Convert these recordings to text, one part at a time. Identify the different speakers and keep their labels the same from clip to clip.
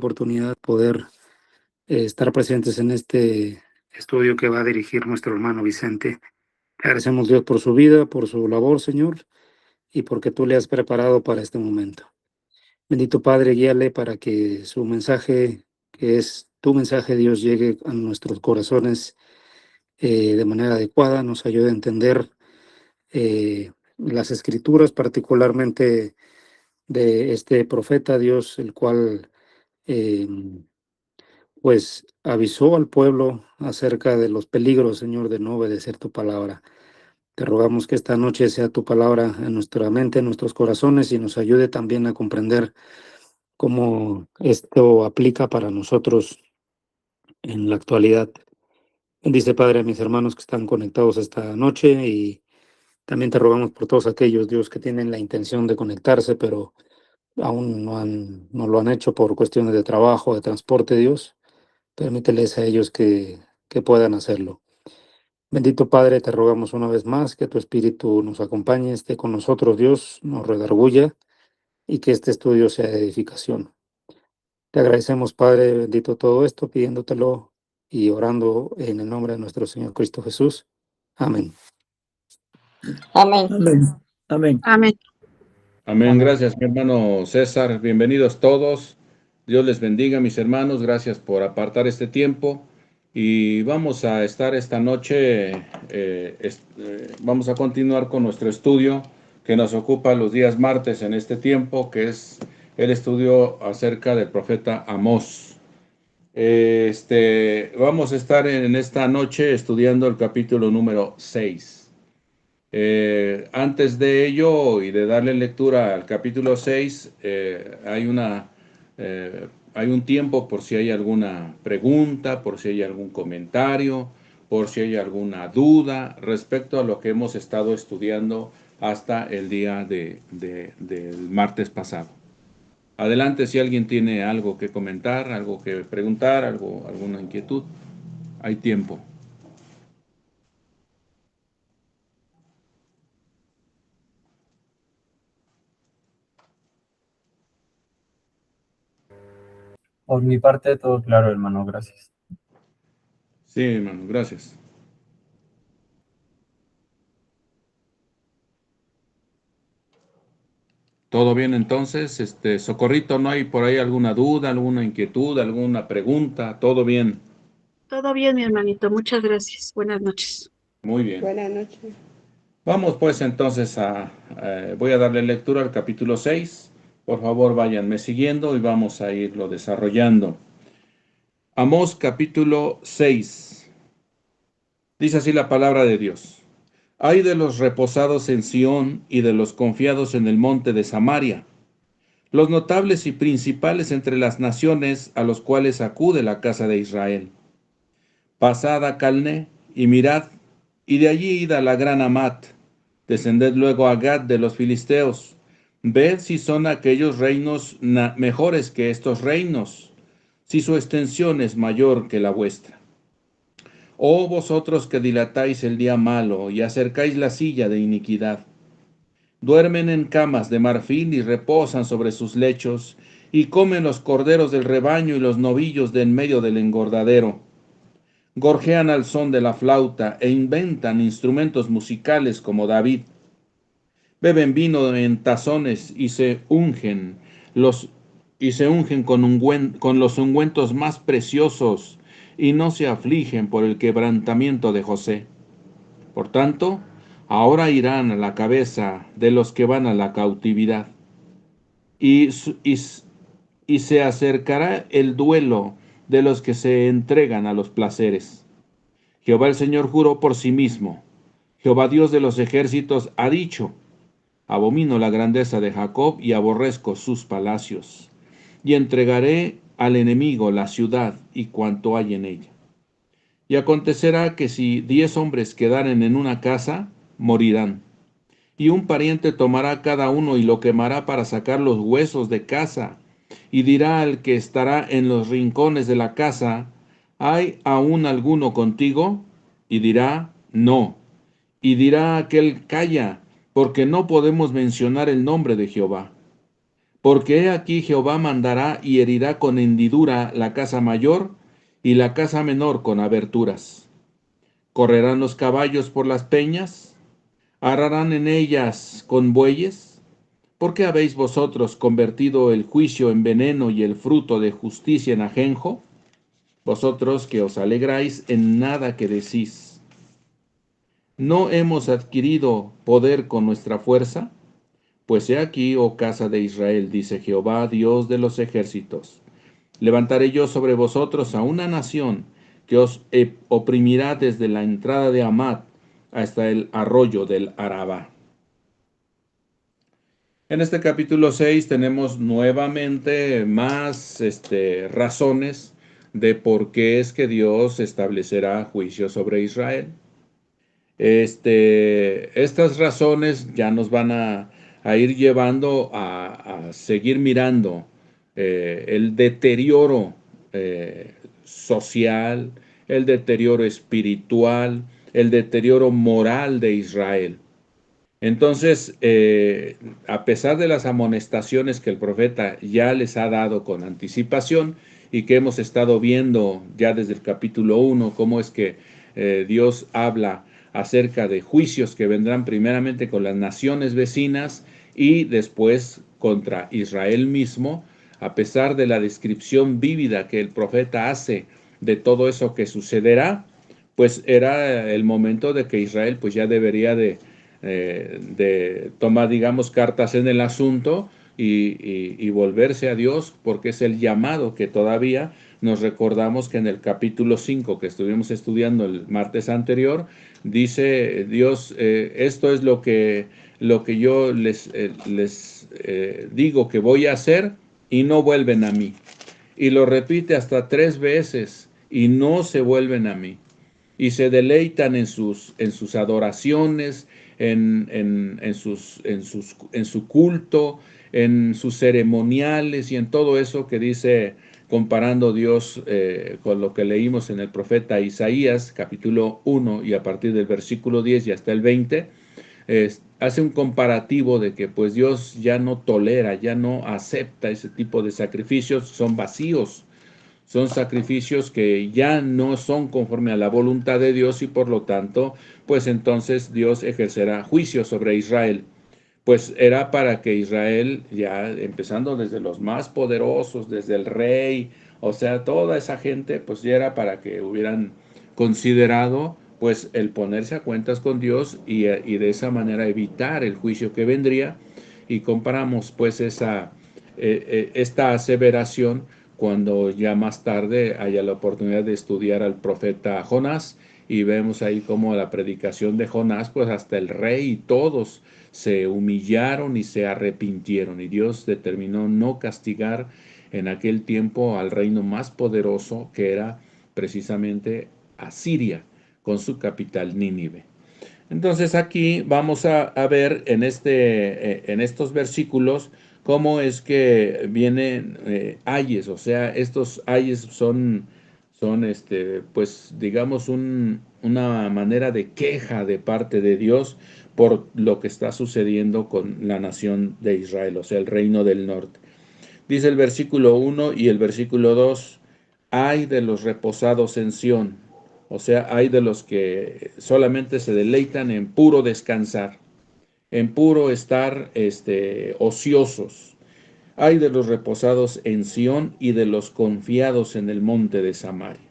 Speaker 1: oportunidad de poder estar presentes en este estudio que va a dirigir nuestro hermano Vicente. Agradecemos Dios por su vida, por su labor, Señor, y porque tú le has preparado para este momento. Bendito Padre, guíale para que su mensaje, que es tu mensaje, Dios, llegue a nuestros corazones de manera adecuada, nos ayude a entender las escrituras, particularmente de este profeta, Dios, el cual eh, pues avisó al pueblo acerca de los peligros, Señor, de no obedecer tu palabra. Te rogamos que esta noche sea tu palabra en nuestra mente, en nuestros corazones y nos ayude también a comprender cómo esto aplica para nosotros en la actualidad. Bendice, Padre, a mis hermanos que están conectados esta noche y también te rogamos por todos aquellos, Dios, que tienen la intención de conectarse, pero aún no lo han hecho por cuestiones de trabajo, de transporte, Dios. Permíteles a ellos que puedan hacerlo. Bendito Padre, te rogamos una vez más que tu Espíritu nos acompañe, esté con nosotros, Dios, nos redarguya y que este estudio sea de edificación. Te agradecemos, Padre, bendito todo esto, pidiéndotelo y orando en el nombre de nuestro Señor Cristo Jesús. Amén.
Speaker 2: Amén.
Speaker 3: Amén. Amén.
Speaker 4: Amén.
Speaker 5: Amén.
Speaker 1: Amén.
Speaker 5: Gracias, mi hermano César. Bienvenidos todos. Dios les bendiga, mis hermanos. Gracias por apartar este tiempo. Y vamos a estar esta noche, vamos a continuar con nuestro estudio que nos ocupa los días martes en este tiempo, que es el estudio acerca del profeta Amós. Vamos a estar en esta noche estudiando el capítulo número 6. Antes de ello y de darle lectura al capítulo 6, hay un tiempo por si hay alguna pregunta, por si hay algún comentario, por si hay alguna duda respecto a lo que hemos estado estudiando hasta el día del martes pasado. Adelante si alguien tiene algo que comentar, algo que preguntar, alguna inquietud, hay tiempo.
Speaker 6: Por mi parte, todo claro, hermano, gracias.
Speaker 5: Sí, hermano, gracias. ¿Todo bien entonces? Socorrito, ¿no hay por ahí alguna duda, alguna inquietud, alguna pregunta? ¿Todo bien?
Speaker 4: Todo bien, mi hermanito. Muchas gracias. Buenas noches.
Speaker 5: Muy bien.
Speaker 2: Buenas noches.
Speaker 5: Vamos pues entonces voy a darle lectura al capítulo 6. Por favor, váyanme siguiendo y vamos a irlo desarrollando. Amós capítulo 6. Dice así la palabra de Dios. Ay de los reposados en Sión y de los confiados en el monte de Samaria, los notables y principales entre las naciones a los cuales acude la casa de Israel. Pasad a Calné y mirad, y de allí id a la gran Amat. Descended luego a Gad de los filisteos. Ved si son aquellos reinos mejores que estos reinos, si su extensión es mayor que la vuestra. Oh vosotros que dilatáis el día malo y acercáis la silla de iniquidad. Duermen en camas de marfil y reposan sobre sus lechos, y comen los corderos del rebaño y los novillos de en medio del engordadero. Gorjean al son de la flauta e inventan instrumentos musicales como David. Beben vino en tazones y se ungen con los ungüentos más preciosos y no se afligen por el quebrantamiento de José. Por tanto, ahora irán a la cabeza de los que van a la cautividad, y se acercará el duelo de los que se entregan a los placeres. Jehová el Señor juró por sí mismo. Jehová Dios de los ejércitos ha dicho: abomino la grandeza de Jacob y aborrezco sus palacios, y entregaré al enemigo la ciudad y cuanto hay en ella. Y acontecerá que si 10 hombres quedaren en una casa, morirán. Y un pariente tomará cada uno y lo quemará para sacar los huesos de casa, y dirá al que estará en los rincones de la casa: ¿hay aún alguno contigo? Y dirá: no. Y dirá aquel: calla, porque no podemos mencionar el nombre de Jehová. Porque he aquí Jehová mandará y herirá con hendidura la casa mayor y la casa menor con aberturas. Correrán los caballos por las peñas, ararán en ellas con bueyes. ¿Por qué habéis vosotros convertido el juicio en veneno y el fruto de justicia en ajenjo? Vosotros que os alegráis en nada que decís. ¿No hemos adquirido poder con nuestra fuerza? Pues he aquí, oh casa de Israel, dice Jehová, Dios de los ejércitos, levantaré yo sobre vosotros a una nación que os oprimirá desde la entrada de Hamat hasta el arroyo del Arabá. En este capítulo 6 tenemos nuevamente más razones de por qué es que Dios establecerá juicio sobre Israel. Estas razones ya nos van a ir llevando a seguir mirando el deterioro social, el deterioro espiritual, el deterioro moral de Israel. Entonces, a pesar de las amonestaciones que el profeta ya les ha dado con anticipación y que hemos estado viendo ya desde el capítulo 1, cómo es que Dios habla acerca de juicios que vendrán primeramente con las naciones vecinas y después contra Israel mismo, a pesar de la descripción vívida que el profeta hace de todo eso que sucederá, pues era el momento de que Israel pues ya debería de tomar, digamos, cartas en el asunto y volverse a Dios, porque es el llamado que todavía nos recordamos que en el capítulo 5 que estuvimos estudiando el martes anterior, dice Dios, esto es lo que yo les digo que voy a hacer y no vuelven a mí. Y lo repite hasta 3 veces y no se vuelven a mí. Y se deleitan en sus adoraciones, en su culto, en sus ceremoniales y en todo eso que dice, comparando Dios con lo que leímos en el profeta Isaías, capítulo 1, y a partir del versículo 10 y hasta el 20, hace un comparativo de que pues Dios ya no tolera, ya no acepta ese tipo de sacrificios, son vacíos. Son sacrificios que ya no son conforme a la voluntad de Dios y por lo tanto, pues entonces Dios ejercerá juicio sobre Israel. Pues era para que Israel, ya empezando desde los más poderosos, desde el rey, o sea, toda esa gente, pues ya era para que hubieran considerado pues el ponerse a cuentas con Dios y de esa manera evitar el juicio que vendría. Y comparamos pues esta aseveración cuando ya más tarde haya la oportunidad de estudiar al profeta Jonás y vemos ahí como la predicación de Jonás, pues hasta el rey y todos se humillaron y se arrepintieron y Dios determinó no castigar en aquel tiempo al reino más poderoso que era precisamente Asiria con su capital Nínive. Entonces aquí vamos a ver en estos versículos cómo es que vienen ayes, o sea, estos ayes son pues digamos una manera de queja de parte de Dios por lo que está sucediendo con la nación de Israel, o sea, el reino del norte. Dice el versículo 1 y el versículo 2, ay de los reposados en Sión, o sea, hay de los que solamente se deleitan en puro descansar, en puro estar ociosos. Hay de los reposados en Sión y de los confiados en el monte de Samaria.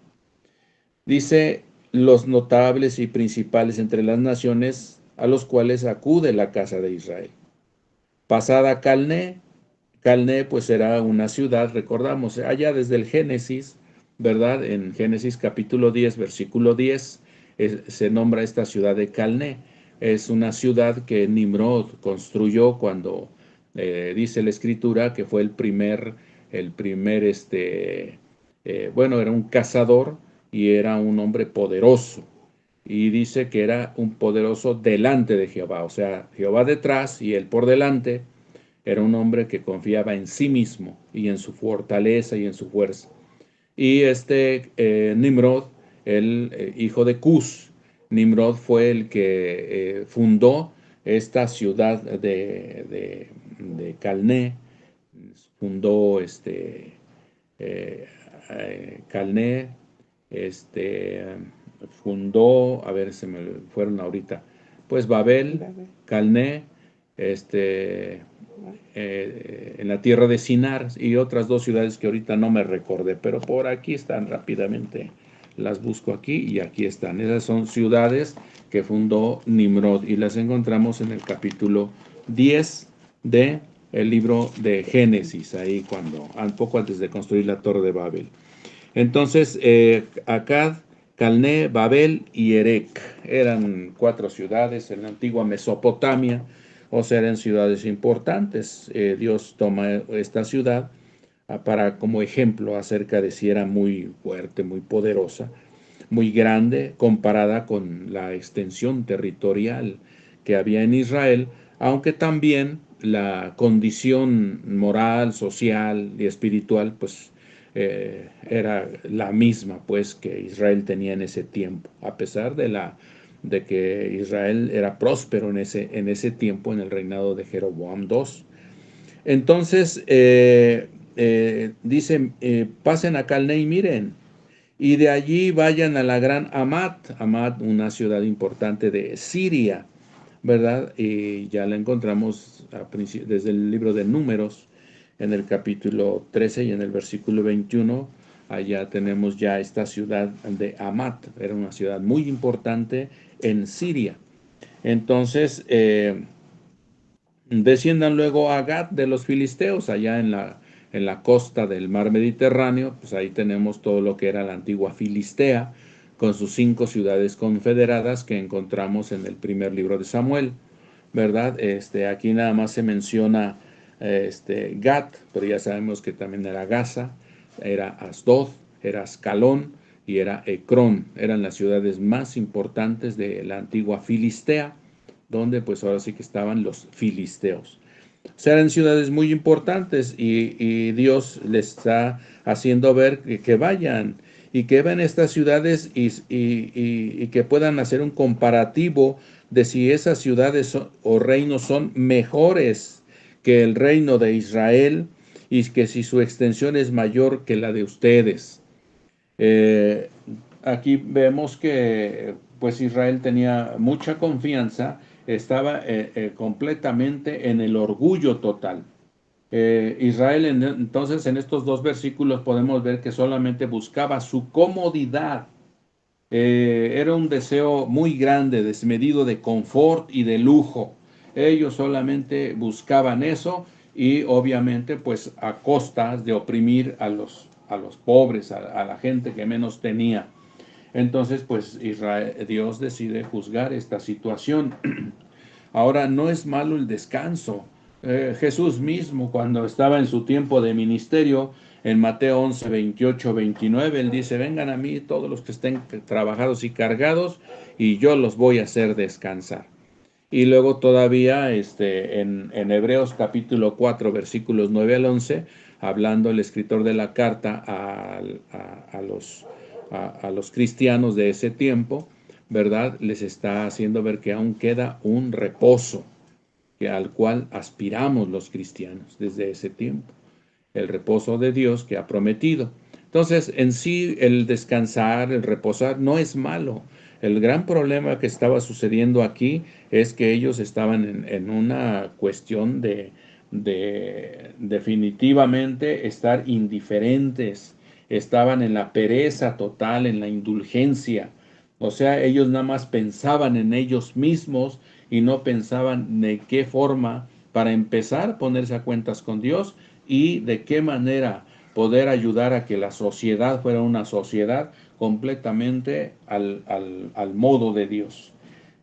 Speaker 5: Dice los notables y principales entre las naciones a los cuales acude la casa de Israel. Pasada Calné, Calné pues era una ciudad, recordamos, allá desde el Génesis, ¿verdad? En Génesis capítulo 10, versículo 10, se nombra esta ciudad de Calné. Es una ciudad que Nimrod construyó cuando dice la escritura que fue el primer bueno, era un cazador y era un hombre poderoso. Y dice que era un poderoso delante de Jehová, o sea, Jehová detrás y él por delante. Era un hombre que confiaba en sí mismo y en su fortaleza y en su fuerza. Y Nimrod, el hijo de Cus, Nimrod fue el que fundó esta ciudad de Calné, fundó Calné, fundó, a ver, se me fueron ahorita, pues Babel, Calné, en la tierra de Sinar y otras dos ciudades que ahorita no me recordé, pero por aquí están rápidamente, las busco aquí y aquí están. Esas son ciudades que fundó Nimrod y las encontramos en el capítulo 10 de el libro de Génesis, ahí un poco antes de construir la torre de Babel. Entonces, Akkad, Calné, Babel y Erec eran 4 ciudades en la antigua Mesopotamia, o sea, eran ciudades importantes. Dios toma esta ciudad para como ejemplo acerca de si era muy fuerte, muy poderosa, muy grande comparada con la extensión territorial que había en Israel, aunque también la condición moral, social y espiritual, pues era la misma pues que Israel tenía en ese tiempo, a pesar de que Israel era próspero en ese tiempo, en el reinado de Jeroboam II. Entonces dice, pasen a Calné y miren, y de allí vayan a la gran Hamat, una ciudad importante de Siria, ¿verdad? Y ya la encontramos desde el libro de Números, en el capítulo 13 y en el versículo 21, allá tenemos ya esta ciudad de Hamat, era una ciudad muy importante en Siria. Entonces, desciendan luego a Gat de los filisteos, allá en la costa del mar Mediterráneo, pues ahí tenemos todo lo que era la antigua Filistea, con sus 5 ciudades confederadas que encontramos en el primer libro de Samuel, ¿verdad? Aquí nada más se menciona Gat, pero ya sabemos que también era Gaza, era Asdod, era Ascalón y era Ecrón, eran las ciudades más importantes de la antigua Filistea, donde pues ahora sí que estaban los filisteos. O sea, eran ciudades muy importantes y Dios les está haciendo ver que vayan y que vean estas ciudades y que puedan hacer un comparativo de si esas ciudades o reinos son mejores que el reino de Israel y que si su extensión es mayor que la de ustedes. Aquí vemos que pues Israel tenía mucha confianza, estaba completamente en el orgullo total. Israel entonces en estos 2 versículos podemos ver que solamente buscaba su comodidad. Era un deseo muy grande, desmedido de confort y de lujo. Ellos solamente buscaban eso y obviamente pues a costas de oprimir a los pobres, a la gente que menos tenía. Entonces pues Dios decide juzgar esta situación. Ahora, no es malo el descanso. Jesús mismo, cuando estaba en su tiempo de ministerio, en Mateo 11, 28, 29, él dice, vengan a mí todos los que estén trabajados y cargados, y yo los voy a hacer descansar. Y luego todavía en Hebreos capítulo 4, versículos 9 al 11, hablando el escritor de la carta a los cristianos de ese tiempo, ¿verdad? Les está haciendo ver que aún queda un reposo al cual aspiramos los cristianos desde ese tiempo, el reposo de Dios que ha prometido. Entonces, en sí, el descansar, el reposar, no es malo. El gran problema que estaba sucediendo aquí es que ellos estaban en una cuestión de definitivamente estar indiferentes, estaban en la pereza total, en la indulgencia. O sea, ellos nada más pensaban en ellos mismos y no pensaban de qué forma, para empezar, ponerse a cuentas con Dios y de qué manera poder ayudar a que la sociedad fuera una sociedad completamente al modo de Dios.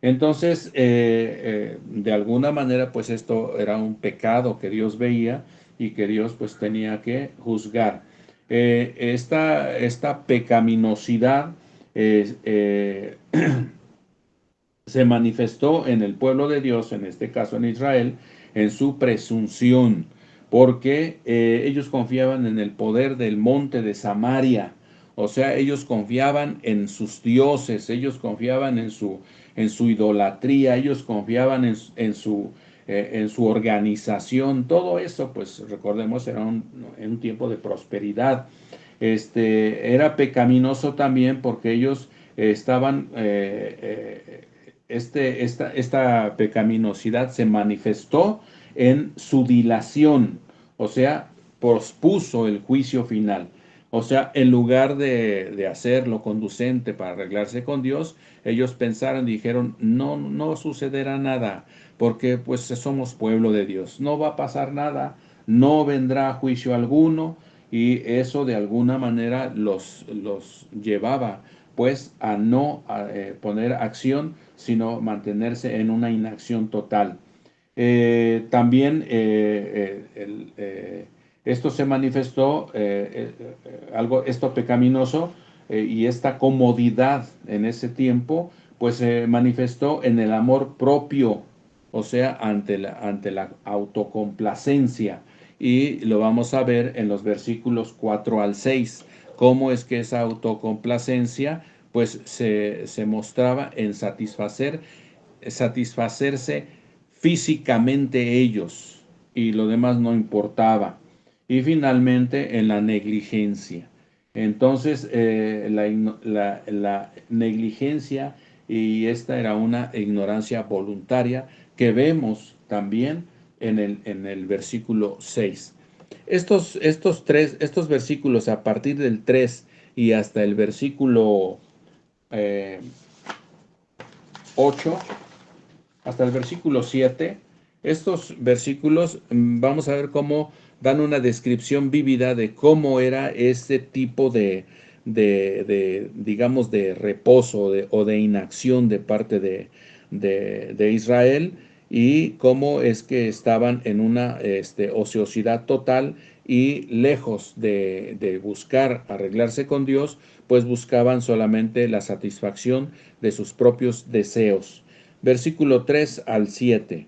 Speaker 5: Entonces, de alguna manera, pues esto era un pecado que Dios veía y que Dios pues tenía que juzgar. Esta pecaminosidad se manifestó en el pueblo de Dios, en este caso en Israel, en su presunción, porque ellos confiaban en el poder del monte de Samaria. O sea, ellos confiaban en sus dioses, ellos confiaban en su idolatría, ellos confiaban en en su organización, todo eso, pues recordemos, era en un tiempo de prosperidad. Era pecaminoso también porque ellos estaban, esta pecaminosidad se manifestó en su dilación, o sea, pospuso el juicio final. O sea, en lugar de hacerlo conducente para arreglarse con Dios, ellos pensaron, dijeron, no sucederá nada, porque pues somos pueblo de Dios, no va a pasar nada, no vendrá juicio alguno, y eso de alguna manera los llevaba pues a no poner acción, sino mantenerse en una inacción total. También esto se manifestó, esto pecaminoso y esta comodidad en ese tiempo, pues se manifestó en el amor propio, o sea, ante la autocomplacencia. Y lo vamos a ver en los versículos 4 al 6, cómo es que esa autocomplacencia pues se mostraba en satisfacerse físicamente ellos, y lo demás no importaba. Y finalmente en la negligencia. Entonces la negligencia, y esta era una ignorancia voluntaria que vemos también en el versículo 6. Estos versículos a partir del 3 y hasta el versículo 8, hasta el versículo 7, estos versículos vamos a ver cómo dan una descripción vívida de cómo era ese tipo digamos, de reposo o de inacción de parte de Israel, y cómo es que estaban en una ociosidad total, y lejos de buscar arreglarse con Dios, pues buscaban solamente la satisfacción de sus propios deseos. Versículo 3 al 7.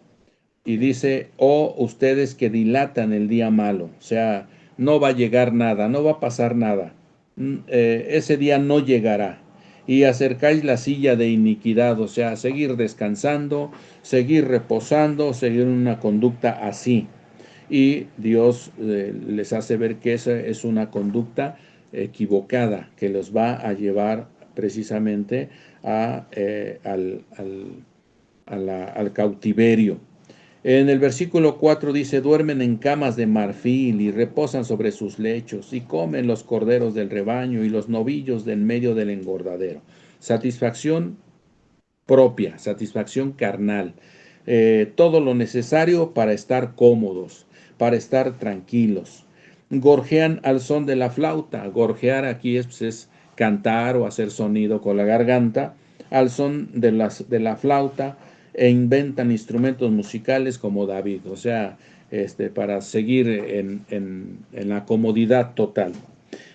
Speaker 5: Y dice, oh, ustedes que dilatan el día malo, o sea, no va a llegar nada, no va a pasar nada, ese día no llegará. Y acercáis la silla de iniquidad, o sea, seguir descansando, seguir reposando, seguir una conducta así. Y Dios les hace ver que esa es una conducta equivocada, que los va a llevar precisamente al cautiverio. En el versículo 4 dice, duermen en camas de marfil y reposan sobre sus lechos, y comen los corderos del rebaño y los novillos del medio del engordadero. Satisfacción propia, satisfacción carnal. Todo lo necesario para estar cómodos, para estar tranquilos. Gorjean al son de la flauta. Gorjear aquí es cantar o hacer sonido con la garganta, al son de la flauta, e inventan instrumentos musicales como David, o sea, para seguir en la comodidad total.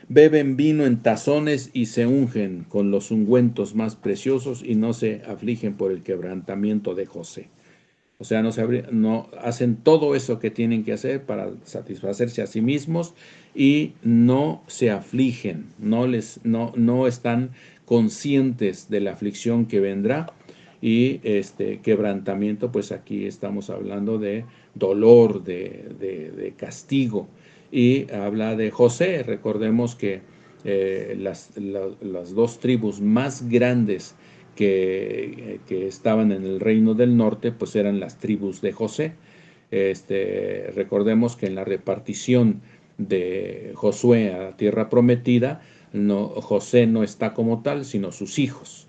Speaker 5: Beben vino en tazones y se ungen con los ungüentos más preciosos, y no se afligen por el quebrantamiento de José. O sea, no hacen todo eso que tienen que hacer para satisfacerse a sí mismos, y no se afligen, no están conscientes de la aflicción que vendrá. Y quebrantamiento, pues aquí estamos hablando de dolor, de castigo. Y habla de José. Recordemos que las dos tribus más grandes que estaban en el reino del norte, pues eran las tribus de José. Recordemos que en la repartición de Josué a la tierra prometida, José no está como tal, sino sus hijos.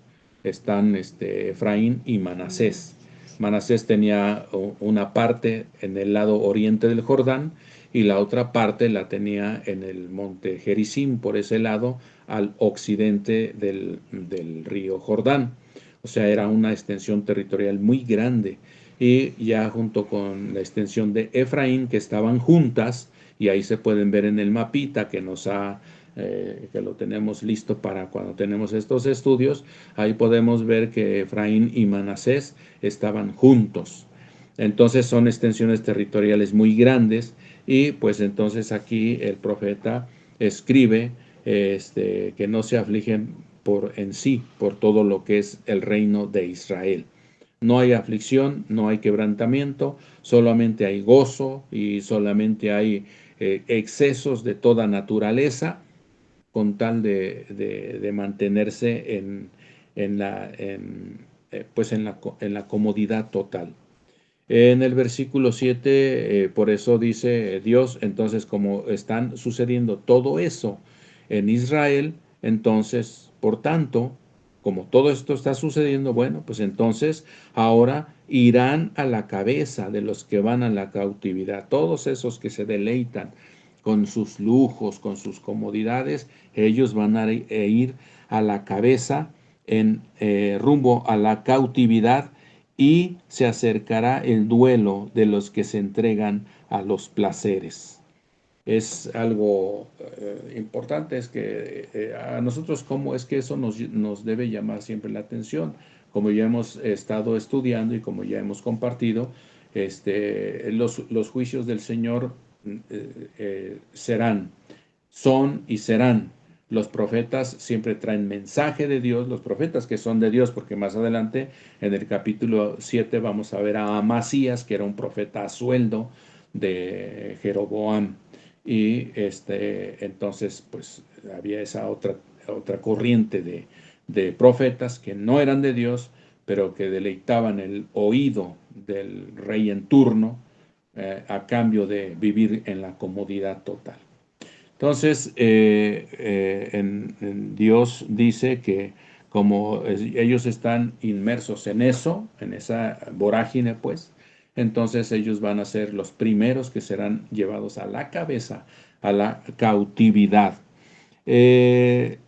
Speaker 5: Están Efraín y Manasés. Manasés tenía una parte en el lado oriente del Jordán, y la otra parte la tenía en el monte Gerizim, por ese lado, al occidente del río Jordán. O sea, era una extensión territorial muy grande. Y ya junto con la extensión de Efraín, que estaban juntas, y ahí se pueden ver en el mapita que que lo tenemos listo para cuando tenemos estos estudios, ahí podemos ver que Efraín y Manasés estaban juntos. Entonces son extensiones territoriales muy grandes, y pues entonces aquí el profeta escribe que no se afligen por todo lo que es el reino de Israel. No hay aflicción, no hay quebrantamiento, solamente hay gozo y solamente hay excesos de toda naturaleza con tal de mantenerse pues en la comodidad total. En el versículo 7, por eso dice Dios, entonces como están sucediendo todo eso en Israel, entonces, por tanto, como todo esto está sucediendo, bueno, pues entonces ahora irán a la cabeza de los que van a la cautividad, todos esos que se deleitan con sus lujos, con sus comodidades, ellos van a ir a la cabeza en rumbo a la cautividad, y se acercará el duelo de los que se entregan a los placeres. Es algo importante, es que a nosotros cómo es que eso nos debe llamar siempre la atención, como ya hemos estado estudiando y como ya hemos compartido, los juicios del Señor son y serán. Los profetas siempre traen mensaje de Dios, los profetas que son de Dios, porque más adelante en el capítulo 7 vamos a ver a Amasías, que era un profeta a sueldo de Jeroboam. Y entonces pues había esa otra corriente de profetas que no eran de Dios, pero que deleitaban el oído del rey en turno a cambio de vivir en la comodidad total. Entonces, Dios dice que como ellos están inmersos en eso, en esa vorágine, pues, entonces ellos van a ser los primeros que serán llevados a la cabeza, a la cautividad. En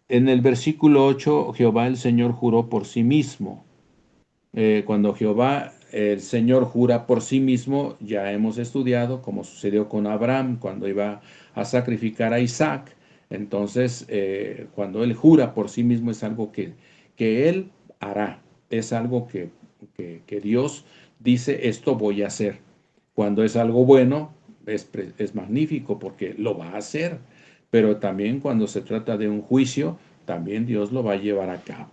Speaker 5: el versículo 8, Jehová el Señor juró por sí mismo. Cuando Jehová, el Señor, jura por sí mismo, ya hemos estudiado, como sucedió con Abraham cuando iba a sacrificar a Isaac. Entonces, cuando Él jura por sí mismo es algo que Él hará, es algo que Dios dice, esto voy a hacer. Cuando es algo bueno, es magnífico porque lo va a hacer, pero también cuando se trata de un juicio, también Dios lo va a llevar a cabo.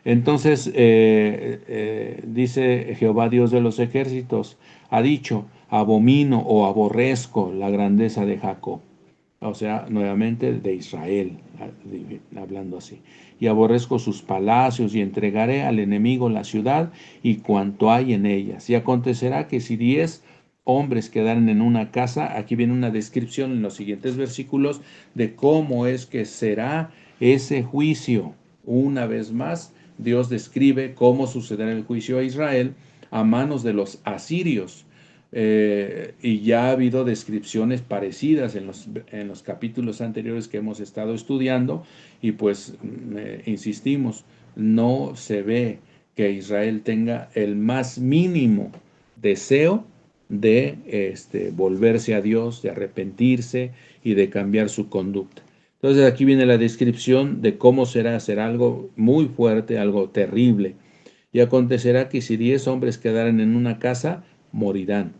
Speaker 5: Entonces dice Jehová Dios de los ejércitos, ha dicho, abomino o aborrezco la grandeza de Jacob. O sea, nuevamente de Israel, hablando así. Y aborrezco sus palacios y entregaré al enemigo la ciudad y cuanto hay en ellas. Y acontecerá que si 10 hombres quedaren en una casa, aquí viene una descripción en los siguientes versículos de cómo es que será ese juicio. Una vez más, Dios describe cómo sucederá el juicio a Israel a manos de los asirios. Y ya ha habido descripciones parecidas en los capítulos anteriores que hemos estado estudiando y pues insistimos, no se ve que Israel tenga el más mínimo deseo de volverse a Dios, de arrepentirse y de cambiar su conducta. Entonces aquí viene la descripción de cómo será algo muy fuerte, algo terrible. Y acontecerá que si 10 hombres quedaren en una casa, morirán.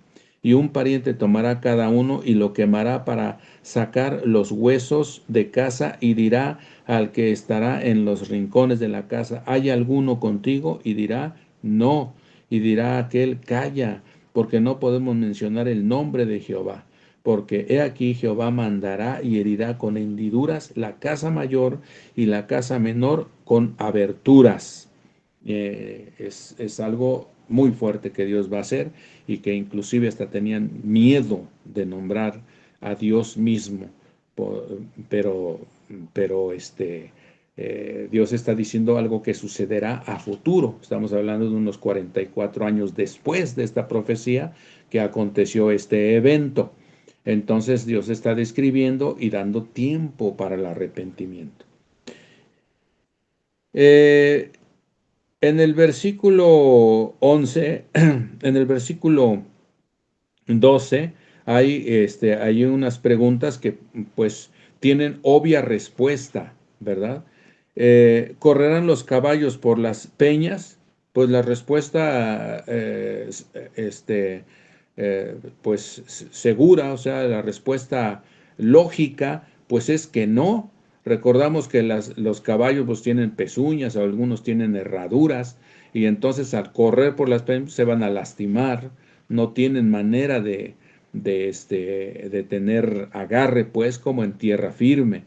Speaker 5: Y un pariente tomará cada uno y lo quemará para sacar los huesos de casa y dirá al que estará en los rincones de la casa, ¿hay alguno contigo? Y dirá, no. Y dirá aquel, calla, porque no podemos mencionar el nombre de Jehová. Porque he aquí Jehová mandará y herirá con hendiduras la casa mayor y la casa menor con aberturas. Es algo muy fuerte que Dios va a hacer y que inclusive hasta tenían miedo de nombrar a Dios mismo, pero Dios está diciendo algo que sucederá a futuro. Estamos hablando de unos 44 años después de esta profecía que aconteció este evento. Entonces Dios está describiendo y dando tiempo para el arrepentimiento. En el versículo 11, en el versículo 12, hay unas preguntas que pues tienen obvia respuesta, ¿verdad? ¿Correrán los caballos por las peñas? Pues la respuesta, pues segura, o sea, la respuesta lógica, pues es que no. Recordamos que los caballos pues tienen pezuñas, o algunos tienen herraduras, y entonces al correr por las peñas se van a lastimar, no tienen manera de tener agarre, pues, como en tierra firme.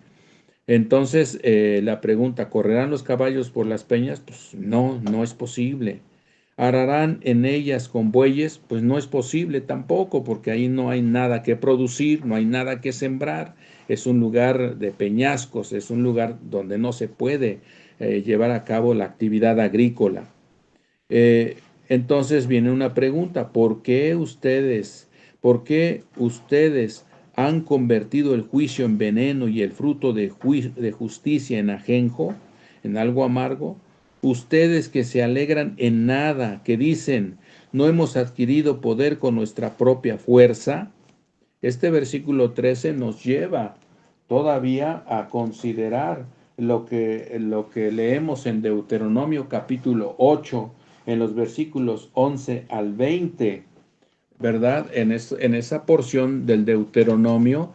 Speaker 5: Entonces, la pregunta, ¿correrán los caballos por las peñas? Pues no, no es posible. ¿Ararán en ellas con bueyes? Pues no es posible tampoco, porque ahí no hay nada que producir, no hay nada que sembrar. Es un lugar de peñascos, es un lugar donde no se puede llevar a cabo la actividad agrícola. Eh, entonces viene una pregunta, por qué ustedes han convertido el juicio en veneno y el fruto de justicia en ajenjo, en algo amargo? Ustedes que se alegran en nada, que dicen, no hemos adquirido poder con nuestra propia fuerza. Este versículo 13 nos lleva todavía a considerar lo que leemos en Deuteronomio capítulo 8, en los versículos 11 al 20, ¿verdad? En esa porción del Deuteronomio,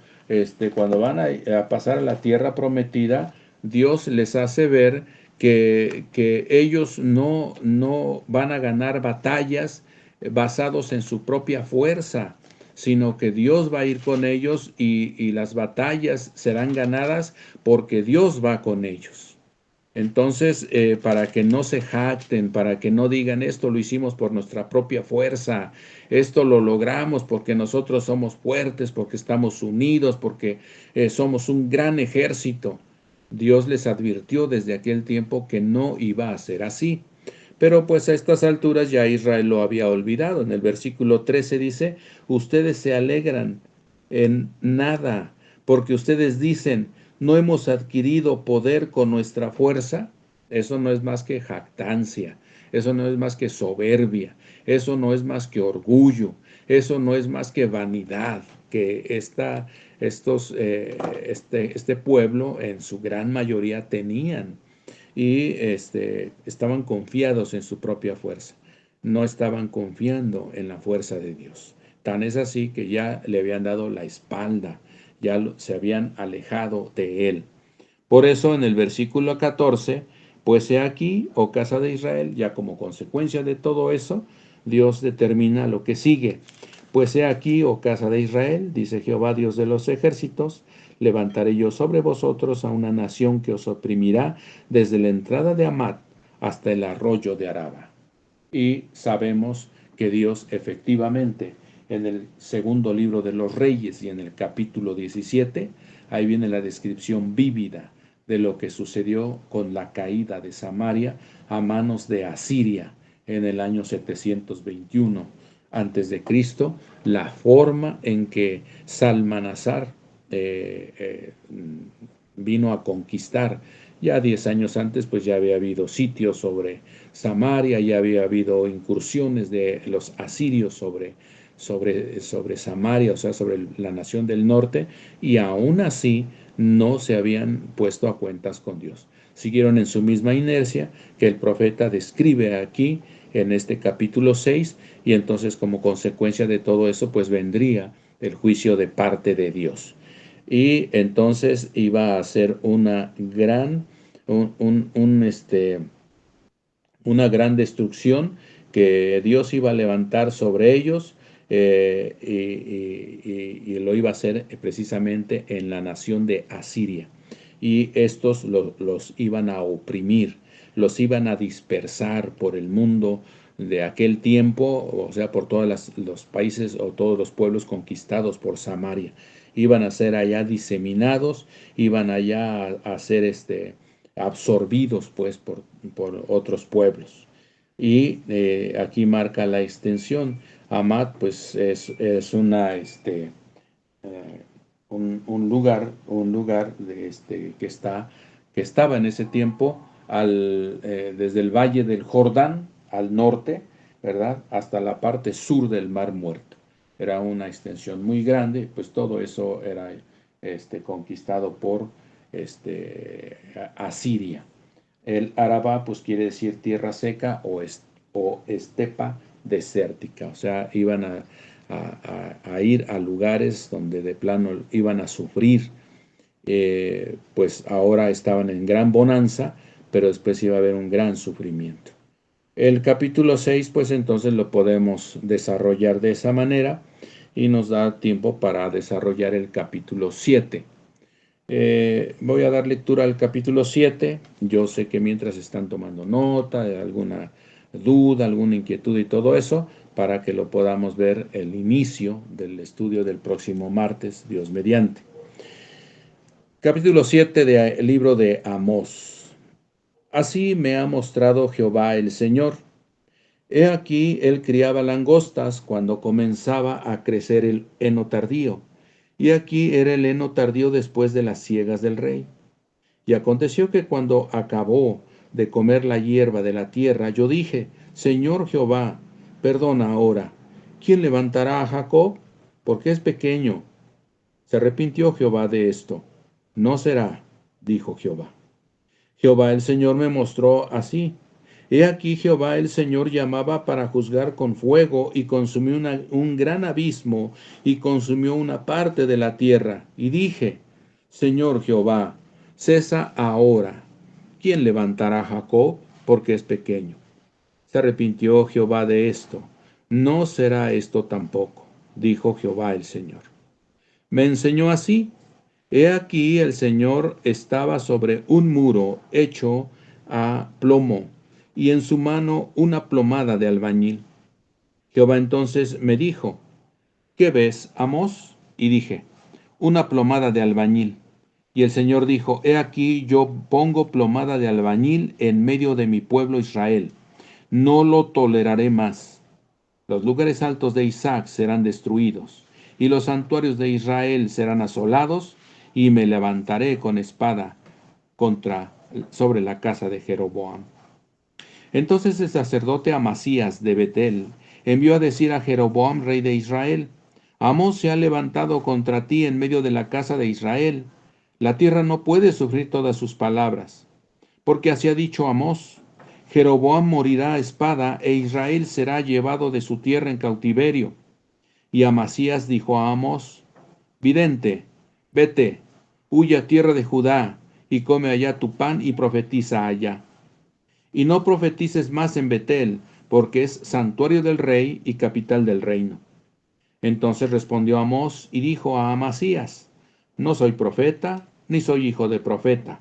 Speaker 5: cuando van a pasar a la tierra prometida, Dios les hace ver que ellos no van a ganar batallas basados en su propia fuerza, sino que Dios va a ir con ellos y las batallas serán ganadas porque Dios va con ellos. Entonces, para que no se jacten, para que no digan esto lo hicimos por nuestra propia fuerza, esto lo logramos porque nosotros somos fuertes, porque estamos unidos, porque somos un gran ejército. Dios les advirtió desde aquel tiempo que no iba a ser así. Pero pues a estas alturas ya Israel lo había olvidado. En el versículo 13 dice, ustedes se alegran en nada, porque ustedes dicen, no hemos adquirido poder con nuestra fuerza. Eso no es más que jactancia, eso no es más que soberbia, eso no es más que orgullo, eso no es más que vanidad, que este pueblo en su gran mayoría tenían. Y estaban confiados en su propia fuerza, no estaban confiando en la fuerza de Dios. Tan es así que ya le habían dado la espalda, ya se habían alejado de él. Por eso en el versículo 14, pues he aquí, oh casa de Israel, ya como consecuencia de todo eso, Dios determina lo que sigue. Pues he aquí, oh casa de Israel, dice Jehová Dios de los ejércitos, levantaré yo sobre vosotros a una nación que os oprimirá desde la entrada de Amat hasta el arroyo de Araba. Y sabemos que Dios efectivamente en el segundo libro de los Reyes y en el capítulo 17, ahí viene la descripción vívida de lo que sucedió con la caída de Samaria a manos de Asiria en el año 721 antes de Cristo, la forma en que Salmanasar vino a conquistar. Ya 10 años antes, pues ya había habido sitios sobre Samaria, ya había habido incursiones de los asirios sobre Samaria, o sea, sobre la nación del norte, y aún así no se habían puesto a cuentas con Dios. Siguieron en su misma inercia que el profeta describe aquí en este capítulo 6, y entonces como consecuencia de todo eso, pues vendría el juicio de parte de Dios. Y entonces iba a ser una gran destrucción que Dios iba a levantar sobre ellos, y lo iba a hacer precisamente en la nación de Asiria. Y estos los iban a oprimir, los iban a dispersar por el mundo de aquel tiempo, o sea, por todos los países o todos los pueblos conquistados por Samaria. Iban a ser allá diseminados, iban allá a ser absorbidos pues por otros pueblos. Y aquí marca la extensión. Amat pues es un lugar que estaba en ese tiempo desde el valle del Jordán al norte, ¿verdad? Hasta la parte sur del Mar Muerto. Era una extensión muy grande, pues todo eso era conquistado por Asiria. El Araba pues quiere decir tierra seca o estepa desértica, o sea, iban a ir a lugares donde de plano iban a sufrir. pues ahora estaban en gran bonanza, pero después iba a haber un gran sufrimiento. El capítulo 6, pues entonces lo podemos desarrollar de esa manera y nos da tiempo para desarrollar el capítulo 7. Voy a dar lectura al capítulo 7. Yo sé que mientras están tomando nota de alguna duda, alguna inquietud y todo eso, para que lo podamos ver el inicio del estudio del próximo martes, Dios mediante. Capítulo 7 del libro de Amós. Así me ha mostrado Jehová el Señor. He aquí, él criaba langostas cuando comenzaba a crecer el heno tardío. Y aquí era el heno tardío después de las siegas del rey. Y aconteció que cuando acabó de comer la hierba de la tierra, yo dije, Señor Jehová, perdona ahora. ¿Quién levantará a Jacob? Porque es pequeño. Se arrepintió Jehová de esto. No será, dijo Jehová. Jehová el Señor me mostró así. He aquí Jehová el Señor llamaba para juzgar con fuego y consumió un gran abismo y consumió una parte de la tierra. Y dije, Señor Jehová, cesa ahora. ¿Quién levantará a Jacob? Porque es pequeño. Se arrepintió Jehová de esto. No será esto tampoco, dijo Jehová el Señor. Me enseñó así. He aquí el Señor estaba sobre un muro hecho a plomo, y en su mano una plomada de albañil. Jehová entonces me dijo, ¿qué ves, Amós? Y dije, una plomada de albañil. Y el Señor dijo, he aquí yo pongo plomada de albañil en medio de mi pueblo Israel. No lo toleraré más. Los lugares altos de Isaac serán destruidos, y los santuarios de Israel serán asolados, y me levantaré con espada sobre la casa de Jeroboam. Entonces el sacerdote Amasías de Betel envió a decir a Jeroboam, rey de Israel, Amós se ha levantado contra ti en medio de la casa de Israel. La tierra no puede sufrir todas sus palabras. Porque así ha dicho Amós, Jeroboam morirá a espada e Israel será llevado de su tierra en cautiverio. Y Amasías dijo a Amós, vidente, vete, huye a tierra de Judá y come allá tu pan y profetiza allá. Y no profetices más en Betel, porque es santuario del rey y capital del reino. Entonces respondió Amós y dijo a Amasías, no soy profeta, ni soy hijo de profeta,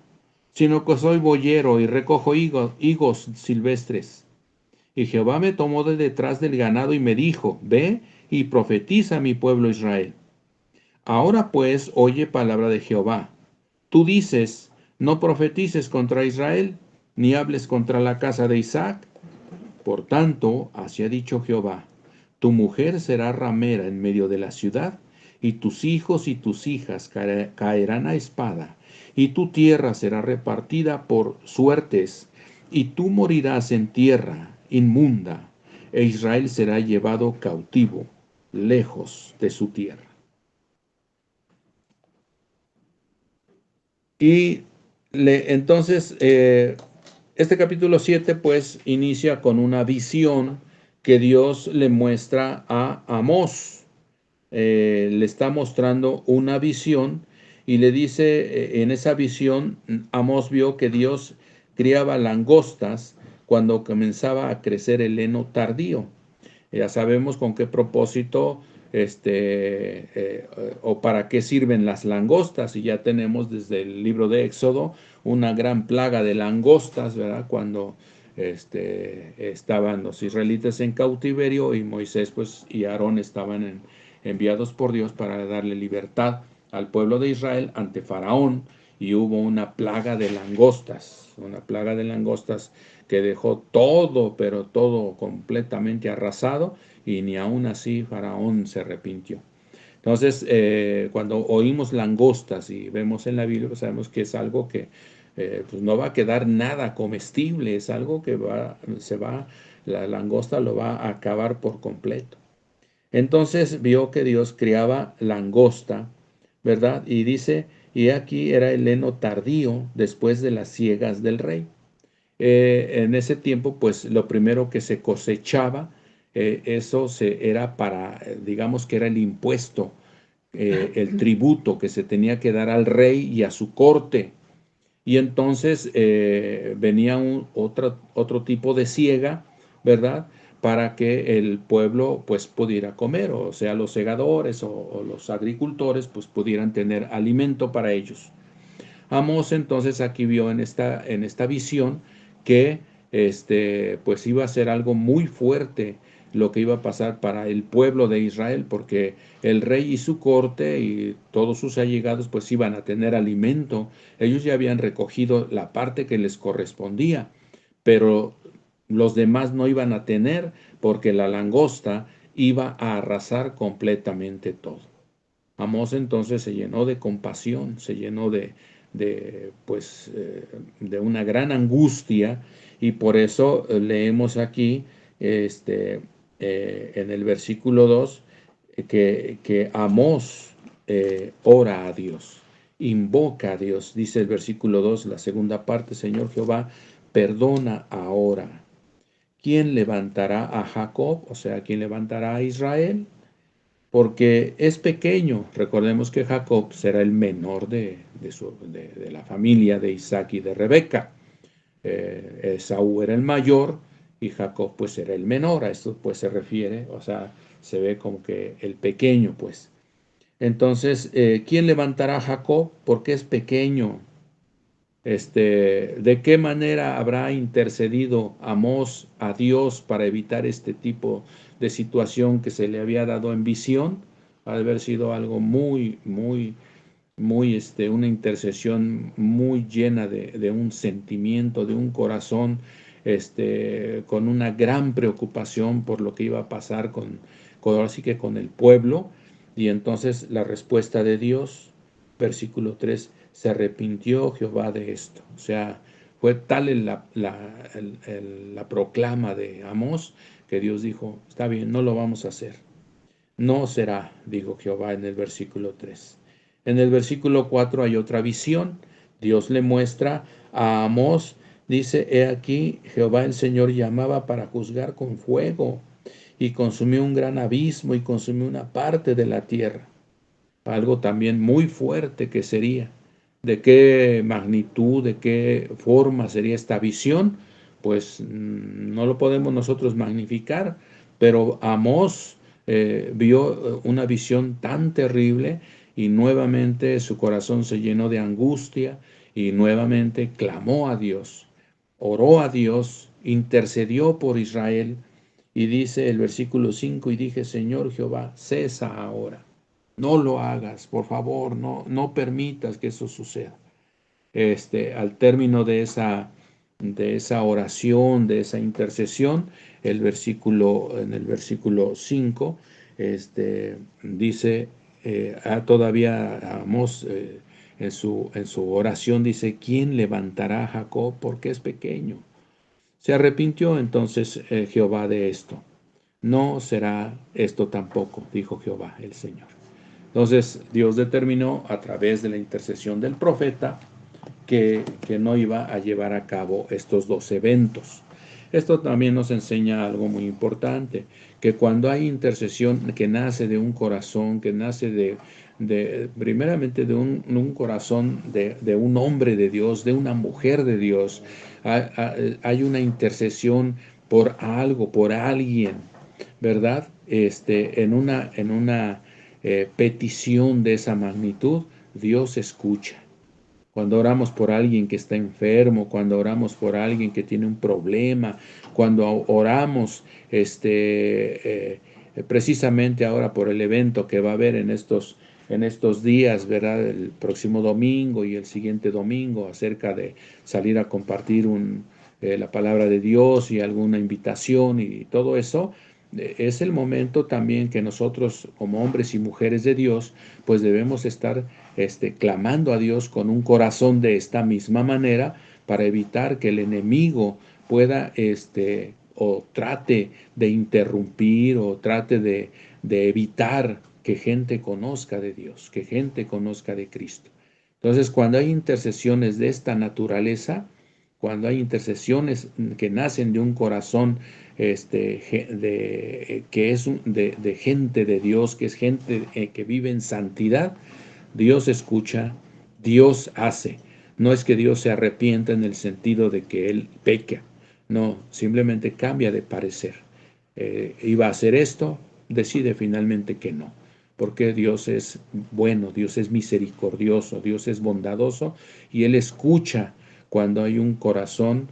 Speaker 5: sino que soy boyero y recojo higos silvestres. Y Jehová me tomó de detrás del ganado y me dijo, ve y profetiza a mi pueblo Israel. Ahora pues oye palabra de Jehová. Tú dices, no profetices contra Israel, ni hables contra la casa de Isaac. Por tanto, así ha dicho Jehová, tu mujer será ramera en medio de la ciudad, y tus hijos y tus hijas caerán a espada, y tu tierra será repartida por suertes, y tú morirás en tierra inmunda, e Israel será llevado cautivo, lejos de su tierra. Y entonces, este capítulo 7 pues inicia con una visión que Dios le muestra a Amós. Le está mostrando una visión y le dice, en esa visión, Amós vio que Dios criaba langostas cuando comenzaba a crecer el heno tardío. Ya sabemos con qué propósito o para qué sirven las langostas, y ya tenemos desde el libro de Éxodo una gran plaga de langostas, ¿verdad? Cuando estaban los israelitas en cautiverio y Moisés pues, y Aarón estaban enviados por Dios para darle libertad al pueblo de Israel ante Faraón, y hubo una plaga de langostas que dejó todo, pero todo completamente arrasado, y ni aún así Faraón se arrepintió. Entonces, cuando oímos langostas y vemos en la Biblia, pues sabemos que es algo que pues no va a quedar nada comestible, es algo que la langosta lo va a acabar por completo. Entonces vio que Dios criaba langosta, ¿verdad? Y dice, y aquí era el heno tardío después de las siegas del rey. En ese tiempo, pues lo primero que se cosechaba, era para, digamos que era el impuesto el tributo que se tenía que dar al rey y a su corte. Y entonces venía otro tipo de siega, ¿verdad? Para que el pueblo pues pudiera comer, o sea, los segadores o los agricultores pues pudieran tener alimento para ellos. Amós entonces aquí vio en esta visión que pues iba a ser algo muy fuerte lo que iba a pasar para el pueblo de Israel, porque el rey y su corte y todos sus allegados pues iban a tener alimento. Ellos ya habían recogido la parte que les correspondía, pero los demás no iban a tener porque la langosta iba a arrasar completamente todo. Amós entonces se llenó de compasión, se llenó de una gran angustia, y por eso leemos aquí en el versículo 2 que Amós ora a Dios, invoca a Dios. Dice el versículo 2, la segunda parte: Señor Jehová, perdona ahora. ¿Quién levantará a Jacob? O sea, ¿quién levantará a Israel? Porque es pequeño. Recordemos que Jacob será el menor de la familia de Isaac y de Rebeca. Esaú era el mayor y Jacob pues era el menor. A esto pues se refiere, o sea, se ve como que el pequeño pues. Entonces, ¿quién levantará a Jacob? Porque es pequeño. ¿De qué manera habrá intercedido Amós a Dios para evitar este tipo de situación que se le había dado en visión? Ha de haber sido algo muy, muy, muy, una intercesión muy llena de un sentimiento, de un corazón, con una gran preocupación por lo que iba a pasar ahora sí que con el pueblo. Y entonces la respuesta de Dios, versículo 3: se arrepintió Jehová de esto. O sea, fue tal la proclama de Amós que Dios dijo: está bien, no lo vamos a hacer. No será, dijo Jehová en el versículo 3. En el versículo 4 hay otra visión. Dios le muestra a Amós, dice: he aquí, Jehová el Señor llamaba para juzgar con fuego, y consumió un gran abismo y consumió una parte de la tierra. Algo también muy fuerte que sería. ¿De qué magnitud, de qué forma sería esta visión? Pues no lo podemos nosotros magnificar, pero Amós vio una visión tan terrible, y nuevamente su corazón se llenó de angustia y nuevamente clamó a Dios, oró a Dios, intercedió por Israel, y dice el versículo 5: y dije: Señor Jehová, cesa ahora. No lo hagas, por favor, no permitas que eso suceda. Al término de esa oración, de esa intercesión, en el versículo 5, dice, todavía Amós, en su oración dice: ¿quién levantará a Jacob? Porque es pequeño. Se arrepintió entonces Jehová de esto. No será esto tampoco, dijo Jehová el Señor. Entonces Dios determinó a través de la intercesión del profeta que no iba a llevar a cabo estos dos eventos. Esto también nos enseña algo muy importante, que cuando hay intercesión que nace de un corazón, que nace primeramente de un corazón de un hombre de Dios, de una mujer de Dios, hay una intercesión por algo, por alguien, ¿verdad? En una petición de esa magnitud, Dios escucha. Cuando oramos por alguien que está enfermo, cuando oramos por alguien que tiene un problema, cuando oramos precisamente ahora por el evento que va a haber en estos días, ¿verdad? El próximo domingo y el siguiente domingo, acerca de salir a compartir la palabra de Dios y alguna invitación y todo eso. Es el momento también que nosotros, como hombres y mujeres de Dios, pues debemos estar clamando a Dios con un corazón de esta misma manera, para evitar que el enemigo pueda o trate de interrumpir, o trate de evitar que gente conozca de Dios, que gente conozca de Cristo. Entonces, cuando hay intercesiones de esta naturaleza, cuando hay intercesiones que nacen de un corazón que es de gente de Dios, que es gente que vive en santidad, Dios escucha, Dios hace. No es que Dios se arrepienta en el sentido de que Él peca, no, simplemente cambia de parecer. Iba a hacer esto, decide finalmente que no, porque Dios es bueno, Dios es misericordioso, Dios es bondadoso, y Él escucha cuando hay un corazón,